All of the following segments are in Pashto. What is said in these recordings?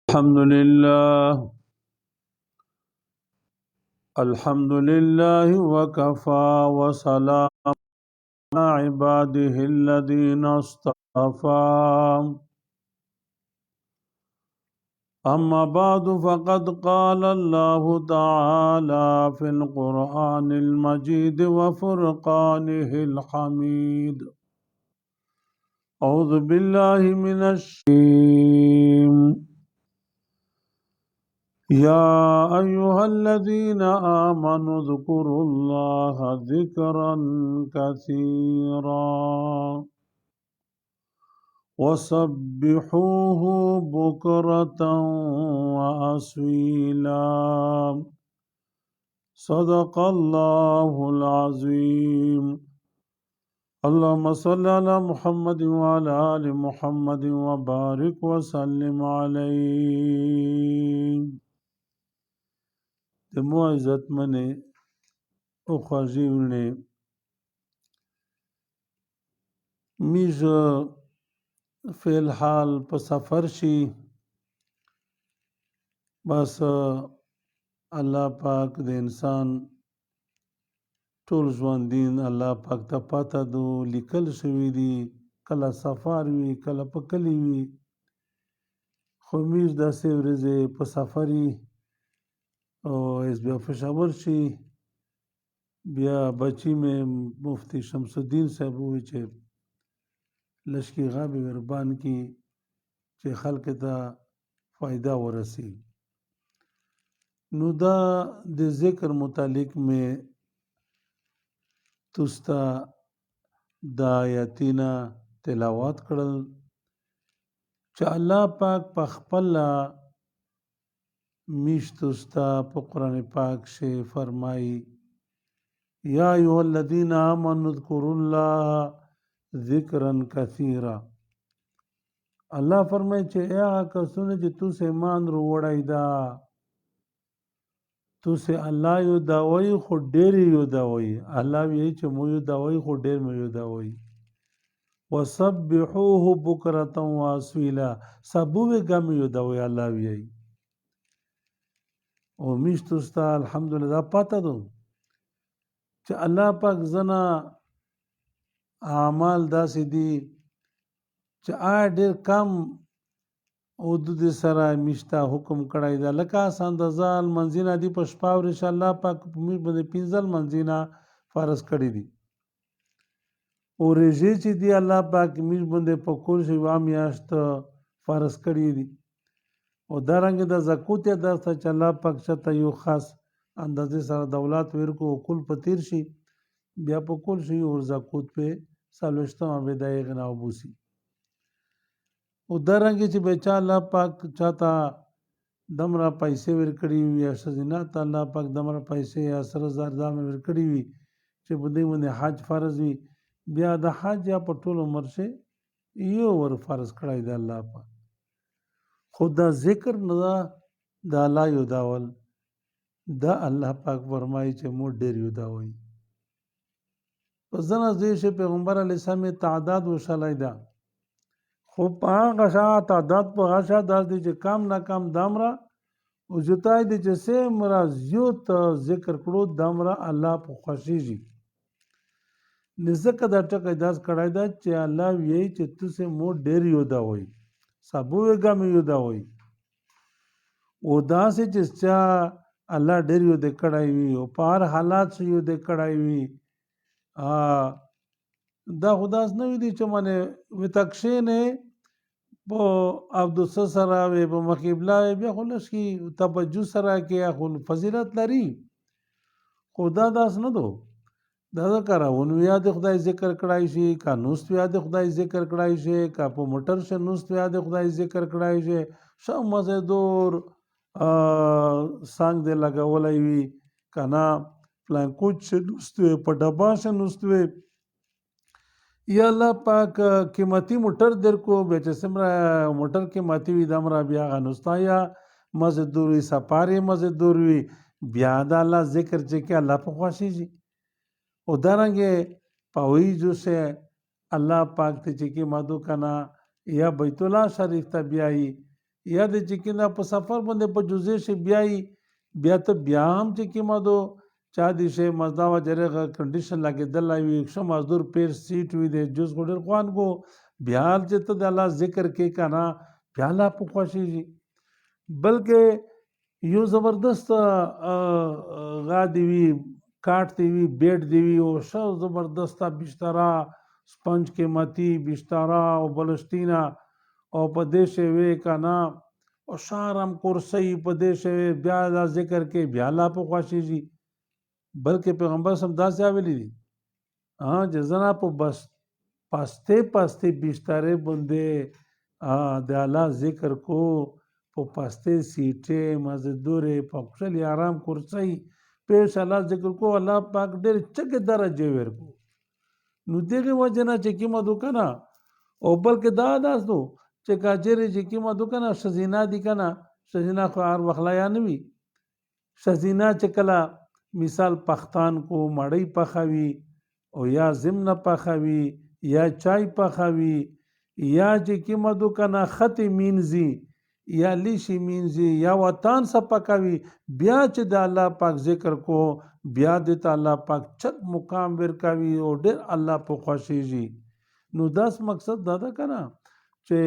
الحمد لله وكفى وسلام على عباده الذين اصطفى. أما بعد فقد قال الله تعالى في القرآن المجيد وفرقانه الحميد. أعوذ بالله من الشيطان. يا أيها الذين آمنوا اذكروا الله ذكرا كثيرا وسبحوه بكرة وأصيلا. صدق الله العظيم. اللهم صل على محمد وعلى آل محمد وبارك وسلم عليه. دمو عزت منے او خواجیونے میز فی الحال په سفر شي، بس الله پاک د انسان ټول ژوندین الله پاک ته پاته دو لیکل شوي دي، کله سفر وي کله په کلي وي، خو میز داسې ورځې په سفري او اس بیا پشاور شي. بیا بچی میں مفتی شمس الدین صاحب وی چې لشکی غابی وربان کی چې خلق ته فائدہ ورسی. نو دا د ذکر متعلق میں تستا دا آیاتینا تلاوات کړل چې الله پاک په خپل میشتستا په قرآن پاک سے فرمائی یا ایها الذین آمنوا اذکروا الله ذکرا کثیرا. الله فرمائے چې اے هغه کسونه چې تو سے ایمان وروړی دا تو سے الله یو داوی خو ډېر یو داوی. الله وی چې مو یو داوی خو ډېر مو یو داوی. وسبحوه بکرة واصیلا. سبوه ګم یو داوی الله وی. او میشتستا الحمدلله پاته دو چې الله پاک زنا اعمال داسې دي چې ډېر کم حدود سره میشته حکم کړی دا، لکه آسان د ځال منځینه دي په شپه ورځ الله پاک په موږ باندې پنځل منځینه فرض کړي دي، او ورځې چې دي الله پاک موږ باندې په کول شي وا میاشت فرض کړي دي. او دارنګه د زکات درته چې الله پاک شته یو خاص اندازې سره دولت ورکو کول په تیر شي بیا په کول شي او زکات په سالوشتمه بدای غنا وبوسي. او دارنګه چې بچا الله پاک چاته دمره پیسې ورکړي وي یا شزینا ته الله پاک دمره پیسې یا سره زردام ورکړي وي چې په دې باندې حج فرض وي، بیا د حج یا په ټول عمر شي یو ور فرض کړی دی الله پاک. خدا ذکر نه دا الله یو داول دا الله پاک فرمایي چې مو ډېر یو داوي. په ځنه ځای پیغمبر علیه السلام تعداد وشلای دا، خو په هغه شا تعداد په هغه داس دي چې کم نه کم دامره او جتای دي چې سه مرا زیوت ذکر کړو دامره الله په خوشیږي. نزدک دا ټکه داس کړای دا چې الله وی چې تاسو مو ډېر یو داوي سبوه ګم یو داوي. او داسې چې چا الله ډېر یو د کړای وي او په هر حالات یو د کړای وي دا خداس نه وي دي چې منه وتکشینه په عبدالس سره وي په مخیبلا بیا خلص کی توجه سره کې خل فضیلت لري. خدا داس نه دو دا کراون یاد خدای ذکر کړای شي کا نوست یاد خدای ذکر کړای شي کا په موټر شه نوست یاد خدای ذکر کړای شي شو مزه دور سانګ دې لګولای وي کنا پلان کوچ نوست په ډبا شه نوست یا الله پاک قیمتي موټر در کو بیچ سمرا موټر قیمتي وي دمرا بیا غنوستا یا مزدوري سپاره مزدوري بیا د الله ذکر چې کې الله په خوشي شي. او دارنګه پاوی جو سے الله پاک ته چې کې مادو کنا یا بیت الله شریف ته بیاي یا د چې کېنه په سفر باندې په جزې شي بیایي بیا ته بیا هم چې کېما دو چا دې شی مزدا و جرغه کنډیشن لګېدلی وي ښه مزدور پیر سیټ وي د جوز خو ډېر خوان کو بیا چې ته د الله ذکر کې که نه بیا الله په خوښېږي بلکې یو زبردست غا دی وي کاټ دی وي بیډ دی وي او ښه زبردسته بستره سپنج قیمتي بستره او بلشتینه او په دې شی وی که نه او ښه ارام کرسۍ په دې شی بیا دا ذکر کې بیا الله په خوښېږي بلکې پیغمبر سم داسې راویلي دي چې زه په بس پاسته بسترې باندې د الله ذکر کو په پاسته سیټې مزدورې په خوشحالي آرام کرسۍ پیش الله ذکر کو الله پاک ډېر چکې درجې ورکو نو دغې وجې نه چې کومه دو که نه او بلکې دا داس دو چې کاچېرې چې کومه دو که نه ښځینه دي که نه ښځینه خو هر وخت لا یا نه وي ښځینه چې کله مثال پختان کو مړۍ پخوي او یا ضمن پخوي یا چای پخوي یا چې کومه دو که نه خطې مینځي یا لیشي مینځي یا وطن څه پکوي بیا چې د الله پاک ذکر کو بیا د ته الله پاک چک مقام ورکوي او ډېر الله په خوښېږي نو داس مقصد دا ده که نه چې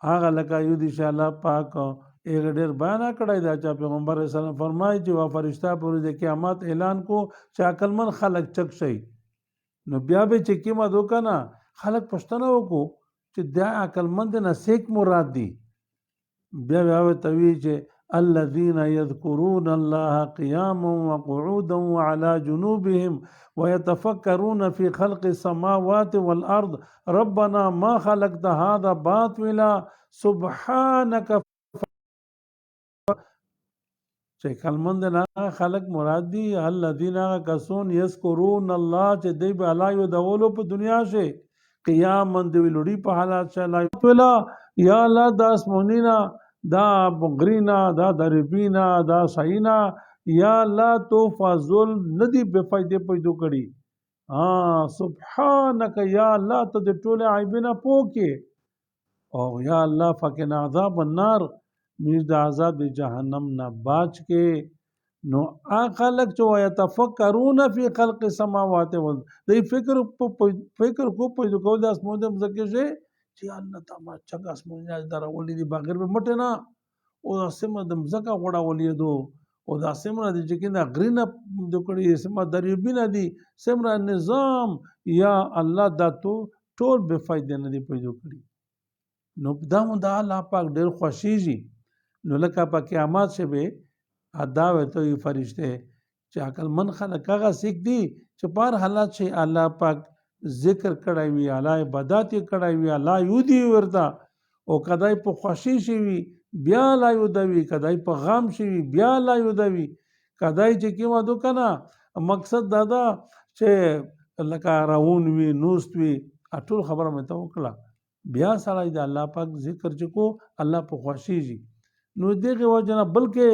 هغه لکه یو دي چې الله پاک هغه ډېر بیان کړی دا چې پیغمبر علیه السلام فرمایي چې وا فرشته په ورځ د قیامت اعلان کو چې عقلمند خلک چک شي نو بیا به چې کومه دو که نه خلک پوښتنه وکړو چې دا عقلمند نه سیک مراد دي بیا ورته وایي چې الذين يذكرون الله قياما وقعودا وعلى جنوبهم ويتفكرون في خلق السماوات والأرض ربنا ما خلقت هذا باطلا سبحانك چې کلمند نه خلق مراد دي الذين کسون یذکرون الله چې دی به الله یو دولو په دنیا شي قیاما دی لوړي په حالات شلا ویلا یا الله د اسمونینا دا بغرینا دا دربینا دا ساینا یا الله تو فضل ندی به فائدې پیدا کړي سبحانك یا الله ته د ټول عیبنا پوکي او یا الله فقنا عذاب النار میر د عذاب د جهنم نه باچ کې نو خلق چې ويتفکرون فی خلق السماوات والارض دی فکر کو پیدا کول د اسمانو د مځکې شي چې الله تعالی چا اسمانو درولې دي بغیر به مټ نه او اسمه د مځکه غوړولې دو او د اسمه د چې کنه غرینه د کړي اسمه دریوبینه دي سمره نظام یا الله دا ټول به فائدې نه دی پیدا کړی نو دا مونږ د الله پاک ډېر خوښیږي نو لکه په قیامت شبه ادا وته فرشته چې عقلمند خلک هغه سیک دي چې په حالات شي الله پاک ذکر کړی وي الله عبادت کړی وي الله یو دی ورته او کدای په خوشي شي بیا لا یو دی کدای په غم شي بیا لا یو دی کدای چې کیما دو کنه مقصد دا ده چې لکه راون وي نوست وي ټول خبره مې ته وکړه بیا سره د الله پاک ذکر چکو الله په خوشيږي نو دغه وجنه بلکې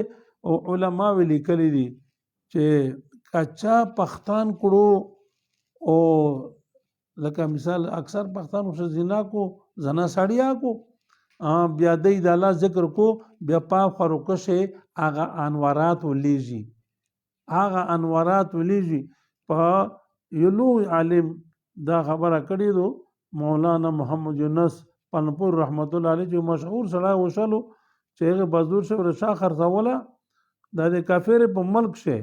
علما ویلي کړي دي چې کچا پختان کړو او لکه مثال اکثر پختان خو زنا کو زنا سړیا کو بیا د الله ذکر کو بیا پاک خروکشه هغه انوارات ولېږي په یلو عالم دا خبره کړي دو مولانا محمد یونس پنپور رحمت الله علیه جو مشهور سړی وشلو چې هغه بازور شه ورشا خرڅوله دا د کافر په ملک شه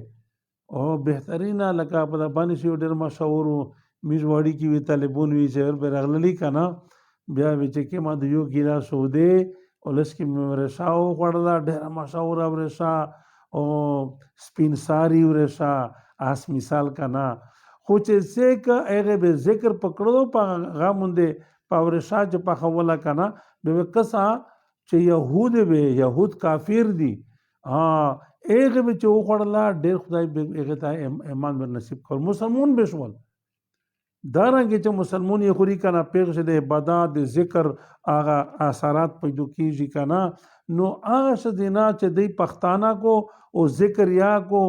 او بهترینا لکه په باندې شي ډېر مشهور میزواړي کې وی طالبون وی چې ور برغللی کنه بیا چې کې ما د یو ګیلا سوده ولس کې ورشا او خړلا ډېر مشهور ورشا او سپین ساری ورشا اس مثال کنه خو چې څنګه هغه به ذکر پکړو په غاموندې پاورشا چې په خوله کنه به کسا چې يهود کافر دي هغه به چې وخړلا ډېر خدای به هغه ته ایمان ور نصیب کړ مسلمان به شول دارنګ چې مسلمان یې خوري کنه پیغه د عبادت د ذکر هغه اثرات پیدا کیږي کنه نو هغه شدینا چې د پښتانه کو او ذکر یا کو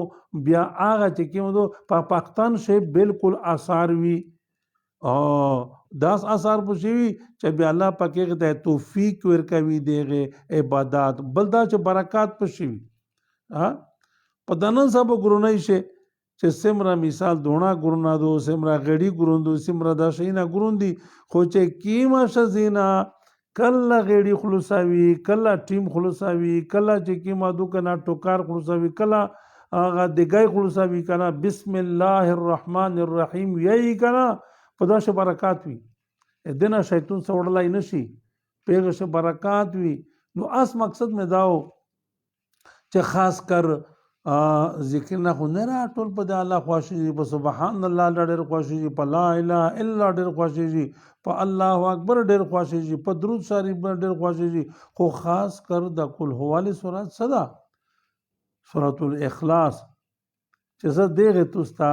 بیا هغه چې کیمدو په پښتون شه بالکل آثار وی داس اثار پوښي چې بیا الله پاک ته توفیق ورکوي دغه عبادت بل دا چې برکات پوښي ها په دنن سبا ګرونای شي چې سمرا مثال دونا ګرونا دو سمرا غړي ګروندو سمرا دا شینا ګروندي خو چې کیما شزینا کله غړي خلاصوي کله ټیم خلاصوي کله چې کیما دو کنا ټوکار خلاصوي کله هغه دګای خلاصوي کنا بسم الله الرحمن الرحیم یی کنا په داسې برکات وي دنه شیطان څوړلای نشي پیغه شه برکات وي نو اس مقصد مې داو چې خاص کر ذکر نه خو نه را ټول په د الله خوښي په سبحان الله ډېر خوښي په لا اله الا ډېر خوښي په الله اکبر ډېر خوښي په درود شریف ډېر خوښي خو خاص کر د کل حواله سورات صدا سورۃ الاخلاص چې زه دغه توستا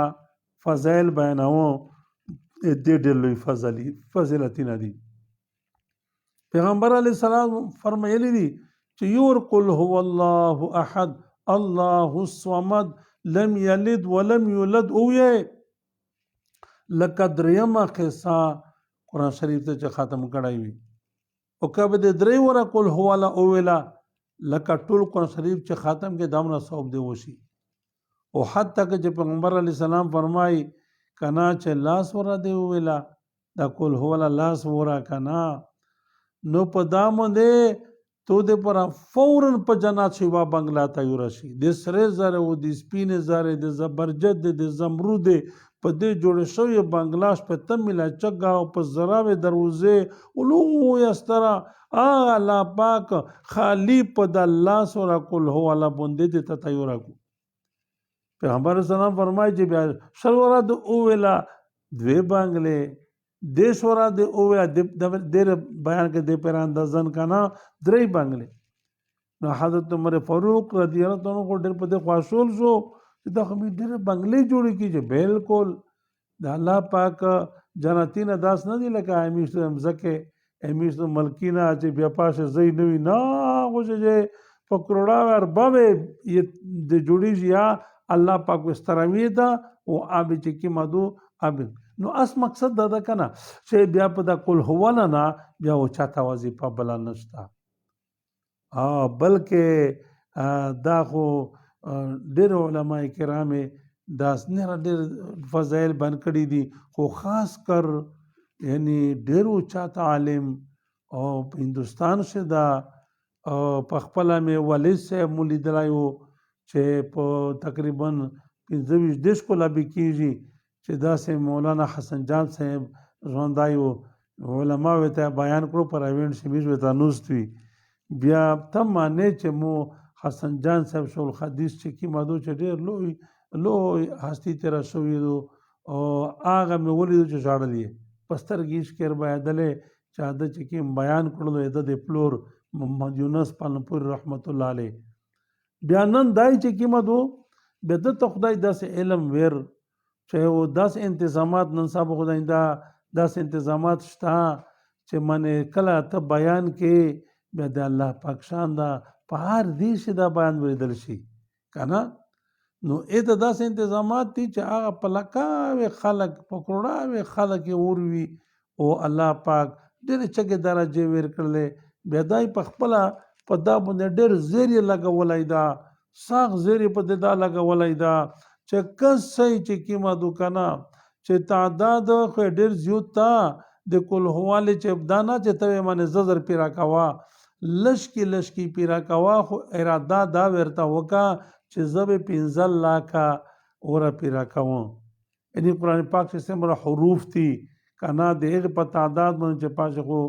فضائل بیانوم دې ډېر لوی فضیلتونه دي پیغمبر علیه السلام فرمایلی دي چې یور قل هو الله احد الله الصمد لم یلد ولم یولد او یې لکه دریمه قصه قرآن شریف ته چې ختم کړی وي او کبه د درې وره قل هو الله او ویلا لکه ټول قرآن شریف چې ختم کې دامنه ثواب دی وشي او حتی که چې پیغمبر علیه السلام فرمایي کنا چې لاس ورا دی ویلا دا قل هو الله لاس ورا کنا نو په دامو دی تو د پر فورن په جنات شیوا بنگلا ته یورشي د سره زره او د سپینې زره د زبرجد د زمرود په دې جوړ شوی بنگلاش په تملا چګا او په زراوه دروازه اولو یسترا الله پاک خالی په د الله سره کول هو الله بوندې ته تیار کو پیغمبر اسلام فرمایي چې بیا شلورا د اولا دوی بنگلې دیشورا د اویا د ډېر بیان کې د پر اندازن کنا درې بنگلې نو حضرت عمر فاروق رضی الله عنه کو ډېر په دې خواشول شو چې دا خو ډېر بنگلې جوړې کیږي بالکل د الله پاک جنتین داس نه دی لکه امیش زکه امیش ملکینا چې بیا پاشه زئی نوی نا غوځي په کروڑا ور بابه د جوړی یا الله پاک واستروي دا او اب چې کی مدو اب نو اس مقصد دا کنه چې بیا په دا کول هواله نه بیا او چاته وظیفه بل نشتا بلکې دا خو ډېر علماء کرام دا نه ډېر فضایل بن کړي دي خو خاص کر یعنی ډېر چاته عالم او هندستان شه دا په خپل مې والد صاحب مولي درایو چې په تقریبا 25 دیش کولا به کیږي چې دا سه مولانا حسن جان صاحب ژوندایو علماء ته بیان کړو پر ایونت شمیز وته نوستوي بیا تم معنی چې مو حسن جان صاحب شول حدیث چې کی مادو چې ډېر لوی هستی تیرا شوی دو او هغه مې ولیدو چې ژاړلې پسترګیش کېر بایدلې چې دا چې کی بیان کړلو د پلور محمد یونس پالنپور رحمت الله علیه بیا نن دای چې کی مادو به د خدای داسې علم ور چې او داس انتظامات نن صاحب خدای دا داس انتظامات شته چې منه کله ته بیان کې بیا د الله پاک شان دا په هر دیش دا بیان ویدل شي کنه نو اته داس انتظامات دي چې هغه پلکاوي خلق پکوړاوي خلق اوروي او الله پاک ډېر چګه درجه ور کړلې بیا دای په خپل په دا باندې ډېر زیری لګولای دا ساغ زیری په دا لګولای دا چې کسې چې کیما دوکانا چې تعداد خو ډېر زیات تا د کل حواله چې دانا چې ته باندې ززر پیرا کوا لشکی پیرا کوا خو اراده دا ورته وکا چې زب 15 لاکه اور پیرا کوم یعنی قرآن پاک چې سمره حروف دي کنا د هغه په تعداد باندې چې پاشه خو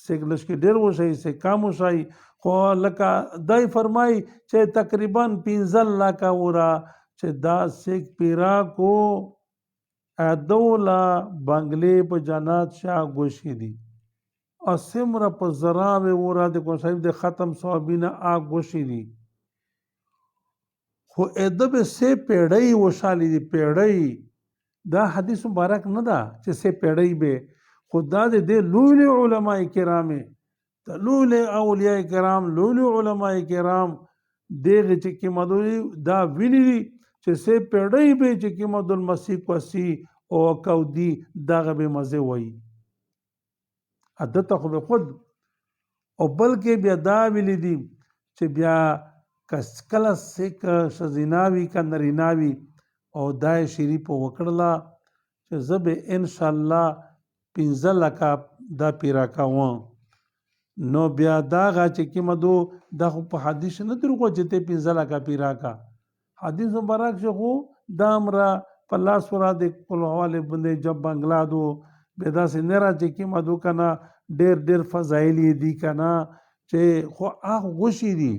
سګلش کې ډېر وشي سه کم وشي خو لکه دای فرمای چې تقریبا 15 لاکه اورا چې دا سیک پیرا کو ادولا بنگلې په جنات شاه گوشي دي اسمر په زراوه ورا د کو صاحب د ختم صوابینه آ گوشي دي خو ادب سه پیړی وشالي دي پیړی دا حدیث مبارک نه ده چې سه پیړی به خدا دې لوی علماء کرام لوی اولیاء کرام لوی علماء کرام دغه چې کی مدوی دا ویلي چې سه پیړی به چې کی مدل مسیح کوسی او کودي دغه به مزه وایي عادت خو به خود او بلکې بیا دا ویلي دي چې بیا کله سیک ښځیناوي که نریناوي او دا یې شریف وکړله چې زه به انشاءالله 15 لکه دا پیرا کوم نو بیا داغه چې کومه دو دا خو په حدیث نه دروغو چې ته 15 لکه پیرا کا حدیث مبارک شو خو دا امره په لاس ورا د کول حواله باندې جب بنگلا دو به دا سي نه را چې کومه دو کنه ډېر فضایل دي کنه چې خو هغه غوشي دي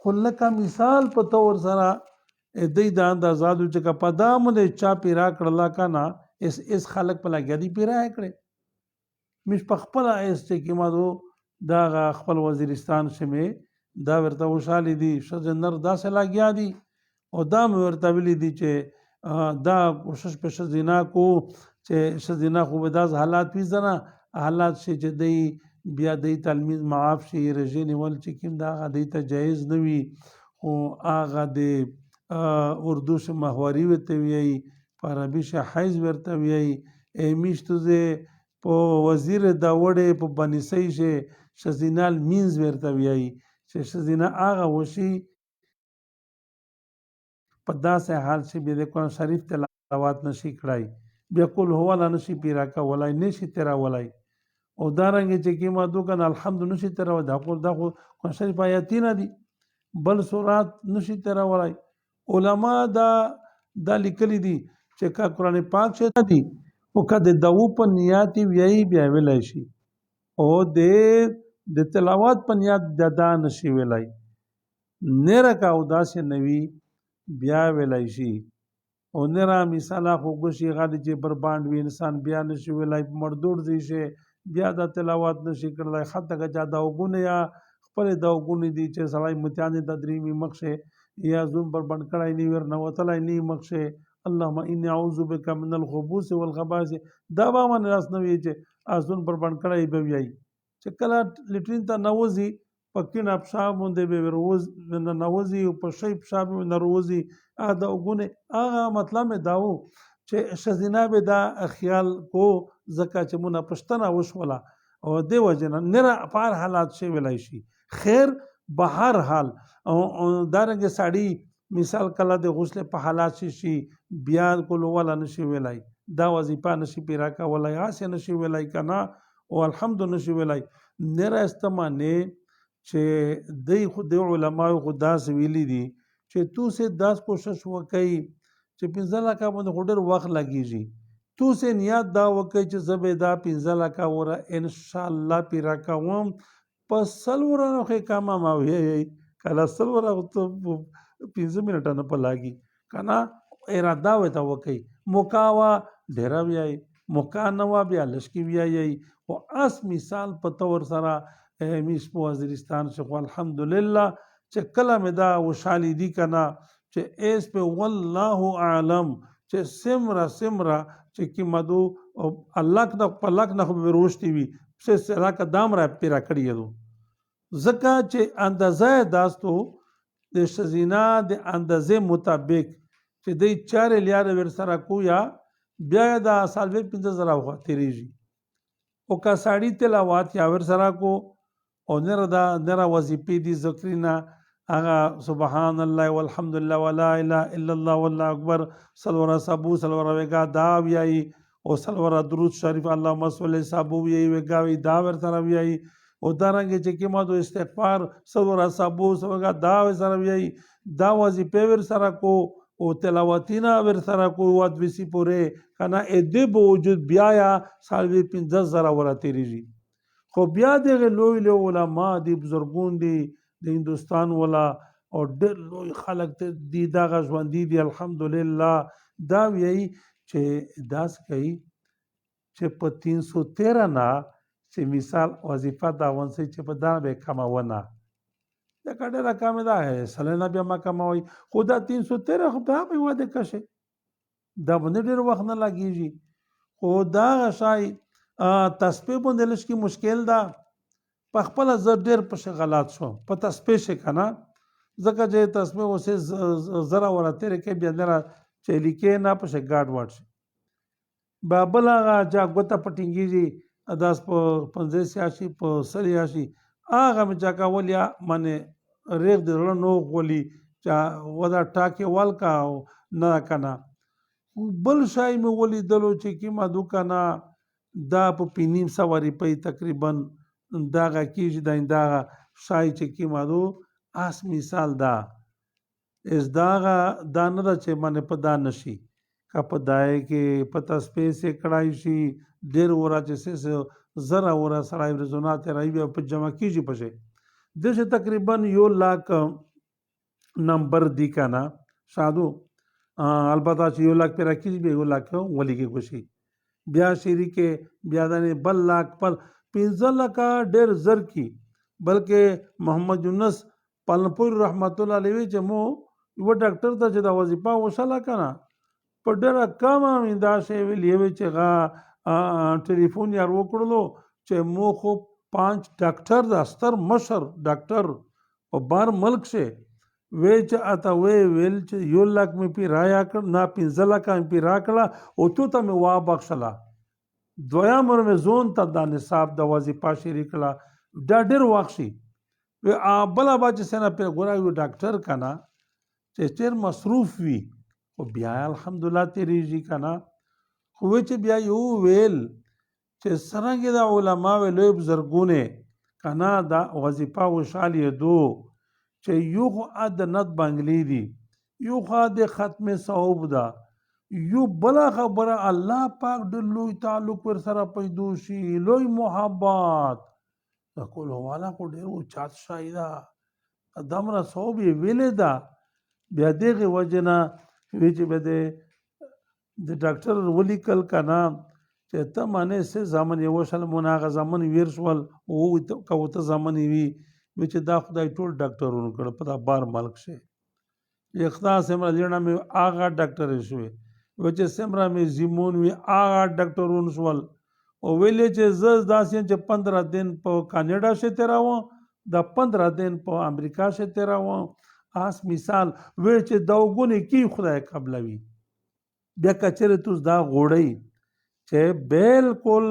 خو لکه مثال په تور سره دې د اندازادو چې په دامه د چا پیرا کړلا کنه اس خلق په لګیا دي پیرا کړي مش په خپل اس چې کومه دو دا خپل وزیرستان شمه دا ورته وشالي دي شجنر داسې لاګیا دي او دا مې ورته ویلي دي چې دا کوشش په شزینا کو چې شزینا خو به داس حالات وي حالات شي چې دی بیا دی تلمیذ معاف شي رژې نیول چې کوم دا دی ته جایز نه وي خو هغه د اردو شه محوري ورته ویي په عربي شه حیز ورته ویي میشتو زه په وزیر دا وړې په بنیسۍ شه شزینال مینز ورته ویي چې شزینا هغه وشي په داسې حال چې بیا د قرآن شریف تلاوت نشي کړای بیا کول هو لا نشي پیرا کولای نشي تیرا ولای او دارنګ چې کیما دو کنه الحمد نشي تیرا دا قرآن شریف آیاتونه دي بل سورات نشي تیرا ولای علما دا لیکلي دي چې کا قرآن پاک شه دي او کده دو په نیت وی بیا ویلای شي او د تلاوت په نیت دا نشي ویلای نه رکا او داسې نوی بیا ویلای شي او نرا مثاله خو ګوشي غادي چې بر باند وی انسان بیا نشي ویلای مردود دي شي بیا د تلاوت نشي کړلای خطه کا دا وګونه یا خپل دا وګونه دي چې سړی متیان د دریمي مخشه یا زون بر باند کړای نی ور نو تلای نی مخشه اللهم اني اعوذ بك من الخبث والخبائث دا به من راس نوی چې ازون بر باند کړای به وی چې کله لټرین ته نوځي پکین ابشاب مونږ به روز نوځي او په شی پشاب نروځي دا وګونه هغه مطلب داو چې شزینا به دا خیال کو زکه چې مونږه پښتنه وشوله او دی وجنه نه پار حالات شي ویلای شي خیر بهر حال او دارنګ ساړي مثال کله د غسل په حالات شي بیا کول ولا نشي ویلای دا وظیفه نشي پیرا کا ولا یا نشي ویلای کنا او الحمد نشي ویلای نه استمانه چې دی خود علماء خداس ویلي دي چې تو سه 10 کوشش وکړي چې 15 لکه باندې هډر وخت لګیږي تو سه نیت دا وکړي چې زبېدا 15 لکه وره ان شاء الله پیرا کوم په سلورانو کې کما ما وی کله سلورا 15 منټه نه پلاګي کنه اراده وته وکړي موکاوا ډیر ویای موکا نو بیا لشکي ویای او اس مثال په تور سره میس په وزیرستان شو الحمدلله چې کله مې دا وشالي دي کنه چې ایس په والله اعلم چې سمرا چې کی مدو الله د پلک نه به روشتي وي چې سره کا دام را پیرا کړی دو زکه چې اندازه داستو د شزینا د اندازې مطابق چې د 4 لیار ور سره کو یا بیا دا سالوي 15000 خو تیریږي او کا ساړی تلاوت یا ور سره کو او نره وظیفې دي ذکرنا هغه سبحان الله والحمد لله ولا اله الا الله والله اکبر سلورا سبو سلورا وگا دا ویای او سلورا درود شریف اللهم صل سبو ویای وگا وی دا ور سره ویای او دارنګ چې کما دو استغفار سلورا سبو سلورا دا ور سره ویای دا وظیفې ور سره کو او تلاوتینا ور سره کو واد وسی پوره کنا ادب وجود بیا یا سالوی 15000 ور تیریږي خو بیا دغه لوی علماء دي بزرګون دي د هندستان ولا او ډېر لوی خلک دي دا ژوند دي الحمدلله دا وی چې داس کوي چې په 313 نه چې مثال وظیفه دا ونسي چې په دا به کماونه دا کډه رقم دا ہے سلنه بیا ما کموي خدا 313 خو دا به واده کشه دا باندې ډېر وخت نه لګیږي خو دا شای تسبیح باندې لشکي مشکل ده په خپل زر ډېر په شغلات شو په تسبیح شي کنه ځکه چې تسبیح اوسه زرا ورته کې بیا نه چلی کې نه په شګاډ وړ شي بابل هغه چې ګوته په ټینګېږي داس په 50 شي په 100 شي هغه مې چا کول یا منې ریغ د زړه نوغ ولي چا ودا ټاکې والکا او نه کنه بل شای مې ولیدلو چې کومه دوکانه دا په 500 روپۍ تقریبا دغه کېږي دغه شای چې کومه دو اس مثال دا از داغه دا نه ده چې منې په دا نشي که په دای کې په تسپیسې کړای شي ډېر ورا چې زره ورا سړی رزونات راوي بیا په جمع کېږي پسې داسې تقریبا 1 لاک نمبر دی که نه سادو البته چې 1 لاک پې راکېږي بیا 1 لاک ولیږي کوشي بیا شیري کې بیا دانې بل لاک پر 15 لکه ډېر زر کی بلکې محمد یونس پالنپور رحمت الله علیه چې مو یوه ډاکټر ته چې دا وظیفه وشله که نه په ډېره کمه مې دا شی ویلې وې چې ټلیفون یار وکړلو چې مو خو 5 ډاکټر د ستر مشر ډاکټر په بار ملک شي وی چې اته ویل چې 1 لاک مې پې رایا کړ نه 15 لکه مې پې راکړه او تو ته مې وابخښله دویم مې زون ته دا نصاب د وظیفه شریک کړه دا ډېر وخت شي بله به چې څنګه پې ګوره یو ډاکټر که نه چې ډېر مصروف وي خو بیا الحمدلله تېرېږي که نه خو چې بیا یو ویل چې څرنګې د علماو لوی بزرګونه که نه دا وظیفه وشالېدو چې یو خو د نت بنګلې دي یو خو د ختم صوب ده یو بله خبره الله پاک ډېر لوی تعلق ورسره پیدا شي لوی محبت د کول والا خو ډېر اوچات شی ده دومره صوب یې ویلې ده بیا دغې وجې نه وی چې بیا د ډاکټر ولیکل که نه چې ته معنی څه زامن یې وشل مون هغه زامن ویر شول که ورته زامن یې وي وی چې دا خدای ټول ډاکټرونو کړه په دا بار ملک شي یختا سمره لیړه مې هغه ډاکټرې شوې وی چې سمره مې زیمون وي هغه ډاکټرونو شول او ویلې چې زه داسې یم چې 15 دن په کاناډا شي تېراوم دا 15 دن په امریکا شي تېراوم اس مثال وی چې دا وګونې کی خدای قبلوي بیا کچېرې تو دا غوړی چې بالکل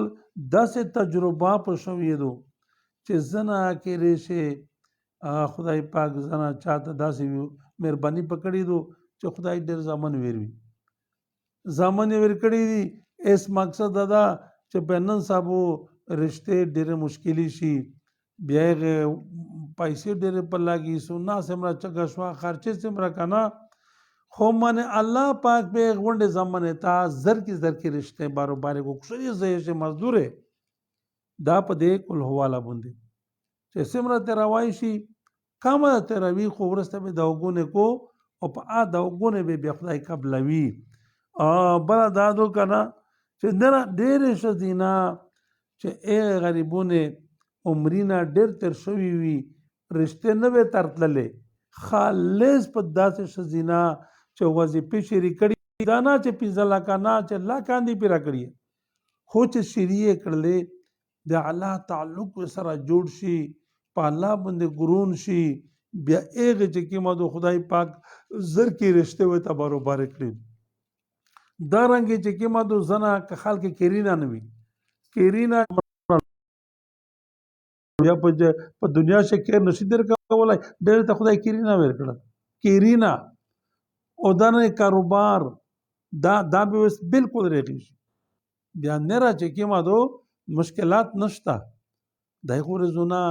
داسې تجربه په شوېدو چې زنه کېدی شي خدای پاک زنه چاته داسې مهرباني پکړې دو چې خدای ډېر زامن ویر وي زامن ویر کړي دي اس مقصد دا چې په نن صاحبو رشته ډېرې مشکلي شي بیا یې پیسې ډېرې په لګي سونا سمره چګه شوه خرچې سمره که نه خو من الله پاک به غونډې زمانه تا زر کی رشتے باروبارې کو کشري زې مزدوره دا په دې کول حواله باندې چې سمره ته روای شي کامه ته روي خو ورسته به داوګونه کو او په داوګونه به بیا خدای قبلوي بل دادو کنه چې نه ډېر شدینا چې ای غریبونه عمرینا ډېر تر شوي وي رشته نه به ترتللې خالص په داسې شزینا چې وظیفې شری کړي دا نه چې 15 لکه نه چې لاکاندې پیرا کړي خو چې شری کړلې د الله تعلق سره جوړ شي په الله باندې ګرون شي بیا هغه چې کیمه د خدای پاک زر کې رشته و ته باروبار کړي دا رنګ چې کیمه د زنا که خلک کیرینا نه وي کیرینا بیا په دنیا کې کیر نشي در کولای ډېر ته خدای کیرینا ورکړه کیرینا او دا نه کاروبار دا به بالکل ریږي بیا نه را چې کیما دو مشکلات نشته دای خو رزونه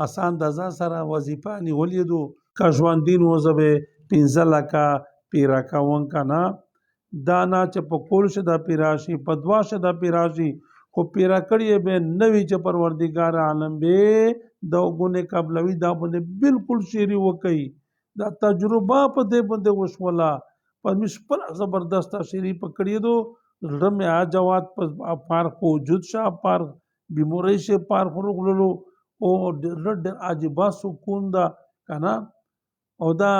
آسان د ځا سره وظیفه نیولې دو کا ژوندین وزبه 15 لکه پیرا کاون کنا دا نه چې په کول شه د پیراشي په دوا شه د پیراشي خو پیرا کړی به نوې چې پروردگار عالم به د غونه قبلوي دا باندې بالکل شيري وکي دا تجربه په دې باندې وشولا په مشپل زبردست شيري پکړی دو رم جوات پار وجود شاه پار بیموري شه پار خلو او رد عجيبه سکون دا کنه او دا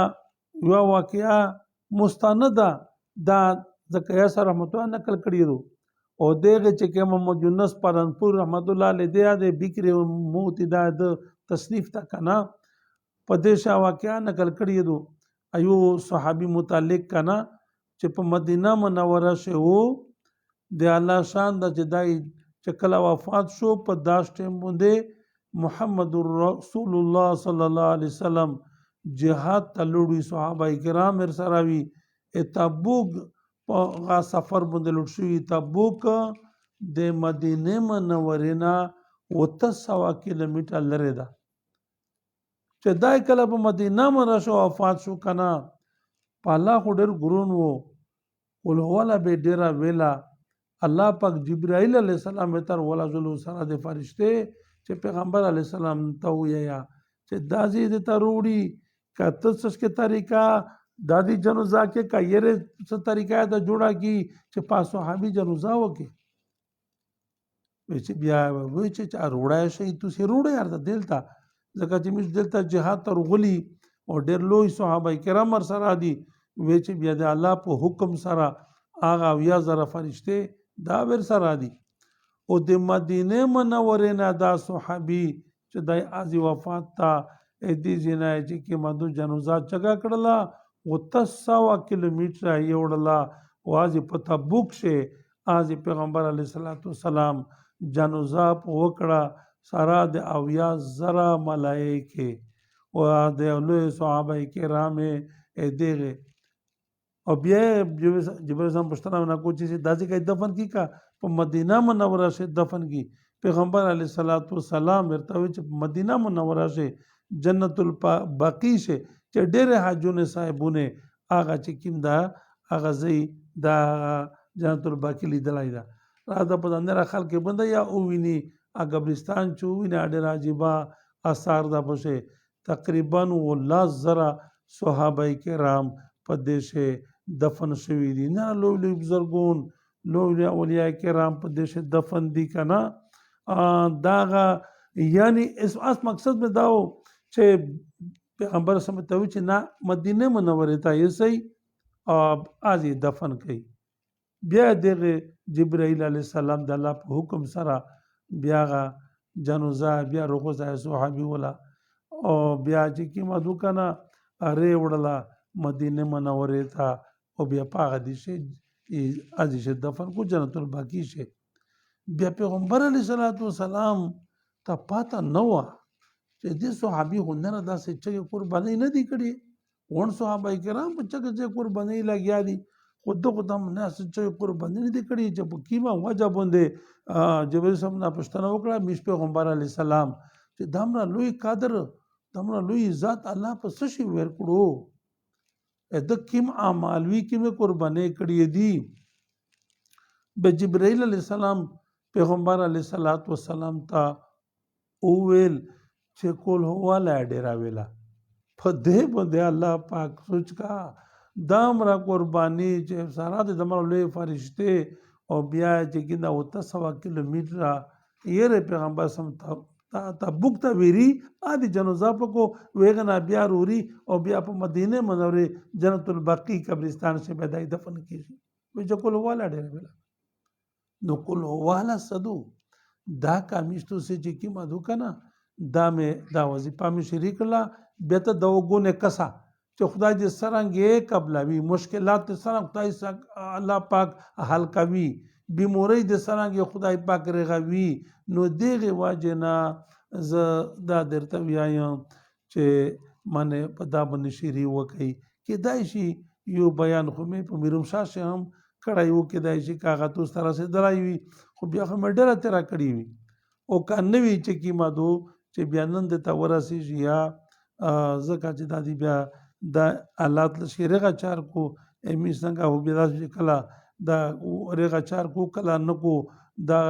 یو واقعیا مستنده دا زکریا سره رحمت الله نقل کړی دو او دغه چې کوم محمد یونس پالنپور رحمت الله علیه د بکری موت د تصنیف تا کنه په دې شا واقعیا نقل کړی دو ایو صحابي متعلق کنه چې په مدینه منوره شه وو د الله شان ده چې دای چې کله وفات شو په داس ټیم باندې محمد رسول الله صلی الله علیه وسلم جهاد ته لوړي صحابه کرام سره وي تبوک په غا سفر باندې لوټ شوي تبوک د مدینه منورې نه 800 کیلومتره لرې ده چې دای کله په مدینه منوره شو وفات شو کنه په الله خو ډېر ګرون وو ولوله به ډېره ویله الله پاک جبرائیل علیه السلام تر ولا جلو سره د فرشته چې پیغمبر علیه السلام ته ویا چې دازي د تروړي کته څه طریقہ دادی جنازه کې کایره څه طریقہ ته جوړا کی چې پاس صحابي جنازه وکي چې بیا وای چې روړای شي تاسو روړی ارته دلته ځکه چې موږ دلته جهاد ته غلي او ډېر لوی صحابه کرام سره دي وای چې بیا د الله په حکم سره هغه یا زره فرشته دا ور سره دي او د مدینه منورې نه دا صحابي چې د ازي وفات تا دې جنای چې کې مدو جنازه چګه کړلا 800 کیلومتره یوړلا واځي په تبوک شه از پیغمبر علیه الصلاۃ والسلام جنازه وکړه سره د اویا زره ملائکه او د لوی صحابه کرام دغه او بیا جبرائیل سم پښتنه نه کوچی سي داسې کې دفن کی کا په مدینه منوره سے دفن کی پیغمبر علیه الصلاۃ والسلام ورته چې مدینه منوره سے جنت الباقی سے چې ډېر حاجونه صاحبونه هغه چې کیم دا هغه زی دا جنت الباقی لیدلای دا راځه په اندر خلک بنده یا او ویني قبرستان چې ویني ډېر عجیبه آثار دا پشه تقریبا والله زره صحابه کرام په دې دفن شوی دي نه لوی لوی بزرګون لوی اولیاء کرام په دې دفن دي کنه داغه یعنی اس مقصد میں داو چې پیغمبر سم ته چې نه مدینه منوره ته یې سي ازي دفن کړي بیا دغه جبرائیل علیه السلام د الله په حکم سره بیا جنازه بیا روغه صحابي ولا او بیا چې کی مدو کنه اره وړلا مدینه منوره ته او بیا پاغه دي شي ازي شه دفن کو جنت الباقی شه بیا پیغمبر علیه الصلاۃ والسلام ته پاته نو چې دې صحابي هنر داسې چې قرباني نه دي کړي ون صحابه کرام په چې قرباني لګیا دي خود خدام نه چې قرباني نه دي کړي چې په کیما وجه باندې جبرئیل سم نه پښتنه وکړه مش پیغمبر علی السلام چې دمره لوی قادر دمره لوی ذات الله په څه شي ور کړو د کیم اعمالوي کیم قرباني کړي دي به جبرئیل علی السلام پیغمبر علی صلوات و سلام ته او ویل چې کول هو لا ډیرا ویلا په دې باندې الله پاک سوچ کا دامرا قربانی چې سارا د دمر لوی فرشته او بیا چې کیندا 800 کیلومتر یې پیغمبر سم ته بوک ته ویری ادي جنازه پکو ویغنا بیا روري او بیا په مدینه منوره جنت الباقی قبرستان سے پیدای دفن کیږي وی چې کول هو لا ډیرا ویلا نو کول هو لا صدو دا کامیشتو سے چې کی مدو کنه دا مې دا وظیفه مې شریک لا بیا ته د وګونه کسا چې خدای دې سرنګې قبلوي مشکلات سره خدای الله پاک حل کوي بیموري دې سرنګې خدای پاک رغوي نو دغه واجنا ز دا درته ویایم چې منه په دا باندې شری وکي کې دای شي یو بیان خو مې په میروم شاشه هم کړای وو کې دای شي کاغذ تو سره سره درایوي خو بیا هم ډېر تر کړی وي او کنوي چې کی مادو چې بیا نن د تورسي یا زکه چې د دې بیا د حالات شریغه چار کو امی څنګه هو بیا کلا دا رغه چار کو کلا نکو دا